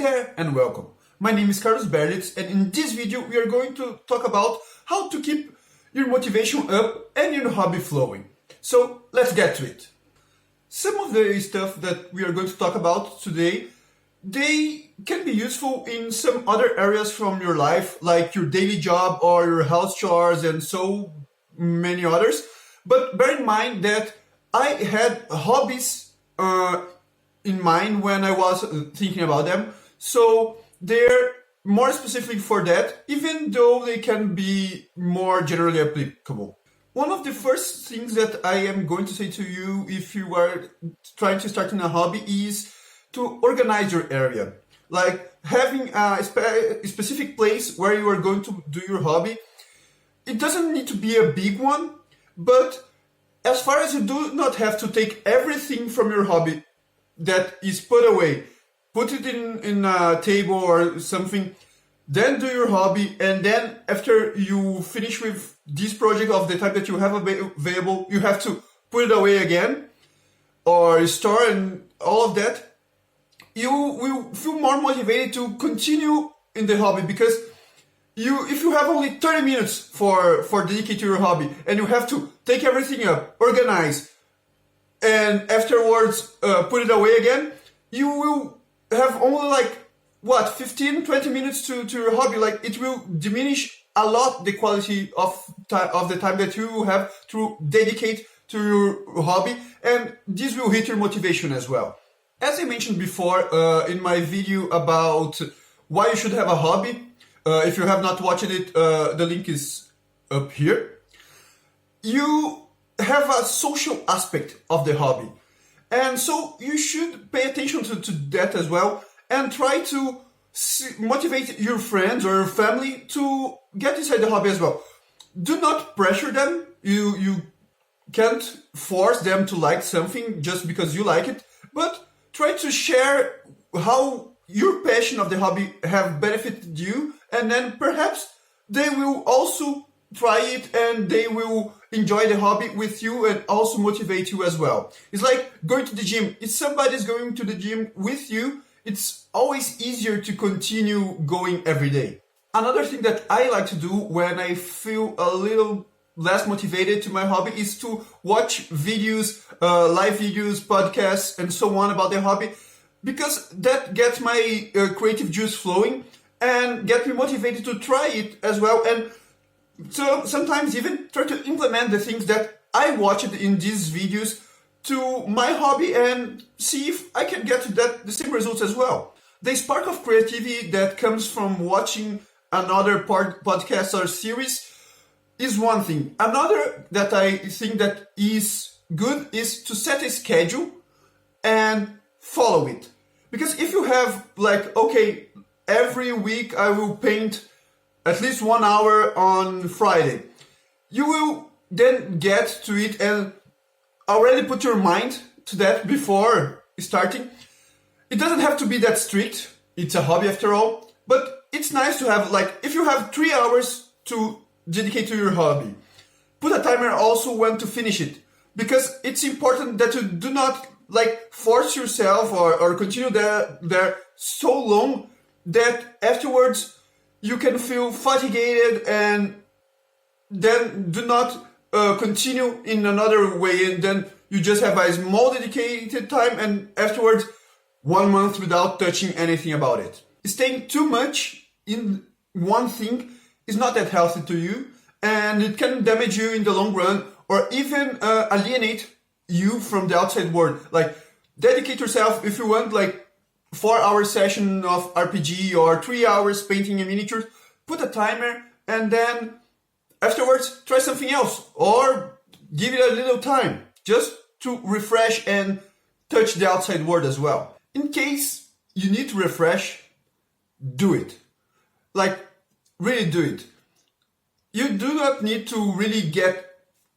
there and welcome. My name is Carlos Berlitz, and in this video we are going to talk about how to keep your motivation up and your hobby flowing. So let's get to it. Some of the stuff that we are going to talk about today, they can be useful in some other areas from your life, like your daily job or your house chores and so many others. But bear in mind that I had hobbies in mind when I was thinking about them. So they're more specific for that, even though they can be more generally applicable. One of the first things that I am going to say to you if you are trying to start in a hobby is to organize your area. Like having a specific place where you are going to do your hobby. It doesn't need to be a big one, but as far as you do not have to take everything from your hobby that is put away, put it in a table or something, then do your hobby, and then after you finish with this project of the time that you have available, you have to put it away again or store and all of that. You will feel more motivated to continue in the hobby because if you have only 30 minutes for dedicate to your hobby and you have to take everything up, organize, and afterwards put it away again, you will have only 15-20 minutes to your hobby. Like, it will diminish a lot the quality of the time that you have to dedicate to your hobby, and this will hit your motivation as well. As I mentioned before in my video about why you should have a hobby, if you have not watched it, the link is up here. You have a social aspect of the hobby. And so you should pay attention to that as well and try to motivate your friends or your family to get inside the hobby as well. Do not pressure them. You can't force them to like something just because you like it, but try to share how your passion of the hobby have benefited you, and then perhaps they will also try it and they will enjoy the hobby with you and also motivate you as well. It's like going to the gym. If somebody's going to the gym with you, it's always easier to continue going every day. Another thing that I like to do when I feel a little less motivated to my hobby is to watch videos, live videos, podcasts, and so on about the hobby, because that gets my creative juice flowing and get me motivated to try it as well. And so sometimes even try to implement the things that I watched in these videos to my hobby and see if I can get to the same results as well. The spark of creativity that comes from watching another podcast or series is one thing. Another that I think that is good is to set a schedule and follow it. Because if you have every week I will paint at least 1 hour on Friday, you will then get to it and already put your mind to that before starting. It doesn't have to be that strict. It's a hobby after all, but it's nice to have, if you have 3 hours to dedicate to your hobby, put a timer also when to finish it, because it's important that you do not force yourself or continue there so long that afterwards you can feel fatigued and then do not continue in another way, and then you just have a small dedicated time and afterwards 1 month without touching anything about it. Staying too much in one thing is not that healthy to you, and it can damage you in the long run or even alienate you from the outside world. Dedicate yourself. If you want 4-hour session of RPG or 3 hours painting a miniature, put a timer and then afterwards try something else or give it a little time just to refresh and touch the outside world as well. In case you need to refresh, do it. Really do it. You do not need to really get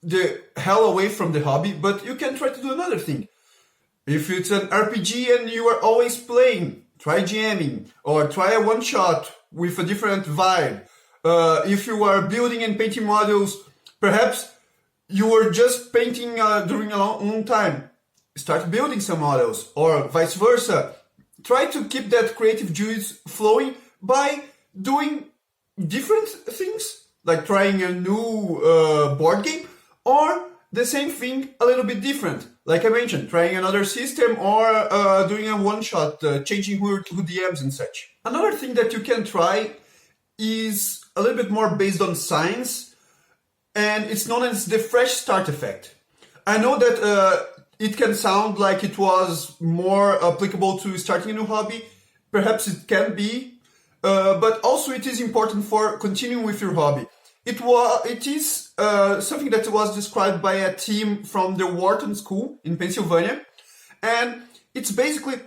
the hell away from the hobby, but you can try to do another thing. If it's an RPG and you are always playing, try jamming or try a one-shot with a different vibe. If you are building and painting models, perhaps you were just painting during a long time. Start building some models, or vice versa. try to keep that creative juice flowing by doing different things, like trying a new board game, or the same thing a little bit different. Like I mentioned, trying another system or doing a one-shot, changing who DMs and such. Another thing that you can try is a little bit more based on science, and it's known as the fresh start effect. I know that it can sound like it was more applicable to starting a new hobby. Perhaps it can be, but also it is important for continuing with your hobby. It is something that was described by a team from the Wharton School in Pennsylvania, and it's basically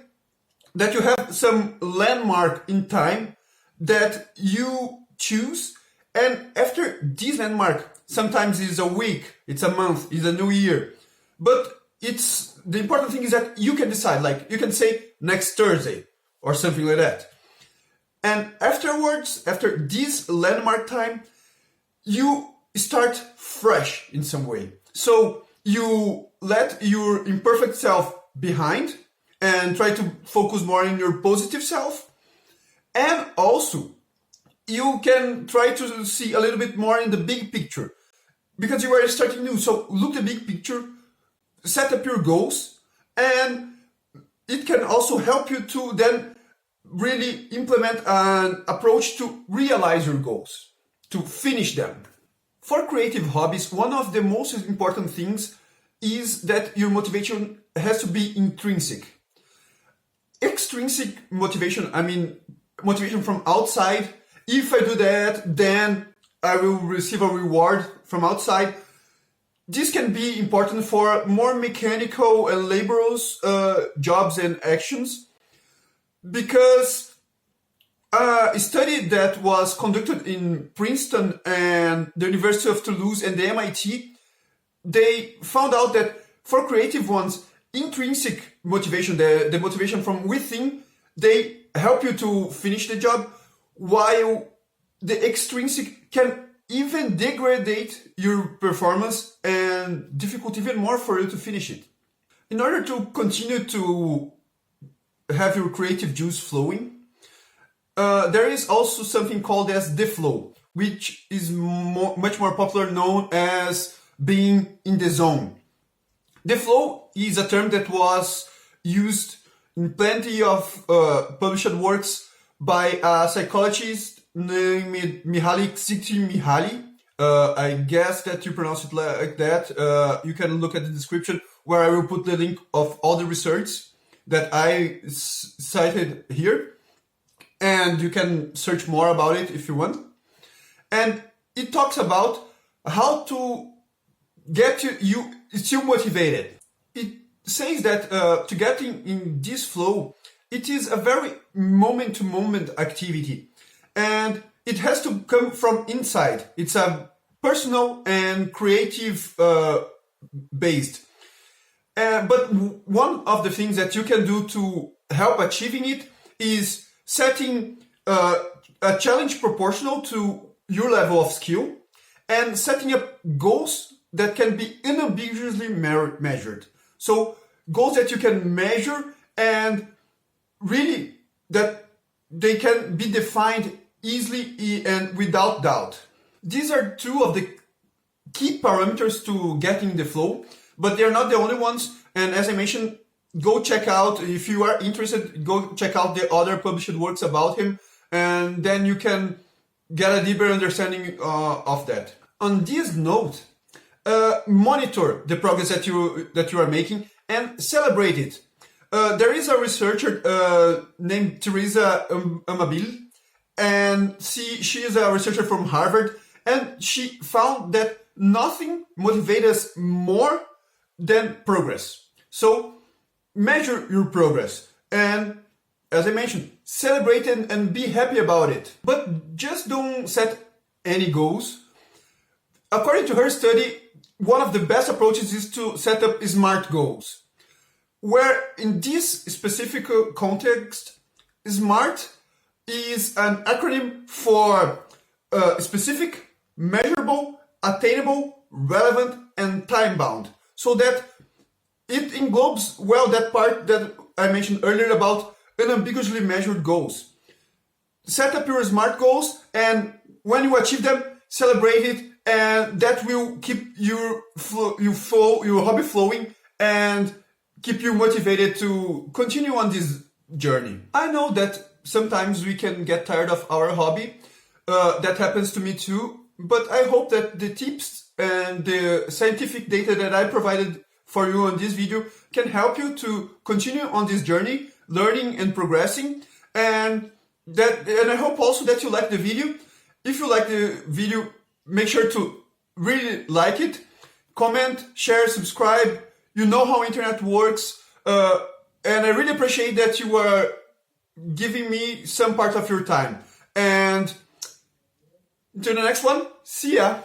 that you have some landmark in time that you choose, and after this landmark, sometimes it's a week, it's a month, it's a new year, but the important thing is that you can decide, like you can say next Thursday or something like that. And afterwards, after this landmark time, you start fresh in some way. So you let your imperfect self behind and try to focus more on your positive self. And also, you can try to see a little bit more in the big picture because you are starting new. So look the big picture, set up your goals, and it can also help you to then really implement an approach to realize your goals, to finish them. For creative hobbies, one of the most important things is that your motivation has to be intrinsic. Extrinsic motivation, I mean motivation from outside. If I do that, then I will receive a reward from outside. This can be important for more mechanical and laborious jobs and actions, because a study that was conducted in Princeton and the University of Toulouse and the MIT, they found out that for creative ones, intrinsic motivation, the motivation from within, they help you to finish the job, while the extrinsic can even degrade your performance and difficult even more for you to finish it. In order to continue to have your creative juice flowing, there is also something called as the flow, which is much more popular known as being in the zone. The flow is a term that was used in plenty of published works by a psychologist named Mihaly Csikszentmihalyi. I guess that you pronounce it like that. You can look at the description where I will put the link of all the research that I cited here. And you can search more about it if you want. And it talks about how to get you still motivated. It says that to get in this flow, it is a very moment-to-moment activity. And it has to come from inside. It's a personal and creative based. But one of the things that you can do to help achieving it is setting a challenge proportional to your level of skill and setting up goals that can be unambiguously measured. So goals that you can measure and really that they can be defined easily and without doubt. These are two of the key parameters to getting the flow, but they're not the only ones. And as I mentioned, go check out, if you are interested, go check out the other published works about him, and then you can get a deeper understanding of that. On this note, monitor the progress that you are making and celebrate it. There is a researcher named Teresa Amabil, and she is a researcher from Harvard, and she found that nothing motivates us more than progress. So measure your progress, and as I mentioned, celebrate it and be happy about it. But just don't set any goals. According to her study, one of the best approaches is to set up SMART goals, where in this specific context, SMART is an acronym for specific, measurable, attainable, relevant, and time-bound, so that it englobes well that part that I mentioned earlier about unambiguously measured goals. Set up your SMART goals, and when you achieve them, celebrate it, and that will keep your hobby flowing and keep you motivated to continue on this journey. I know that sometimes we can get tired of our hobby. That happens to me too, but I hope that the tips and the scientific data that I provided for you on this video can help you to continue on this journey, learning and progressing, and I hope also that you like the video. If you like the video, make sure to really like it, comment, share, subscribe. You know how internet works, and I really appreciate that you are giving me some part of your time. And until the next one, see ya!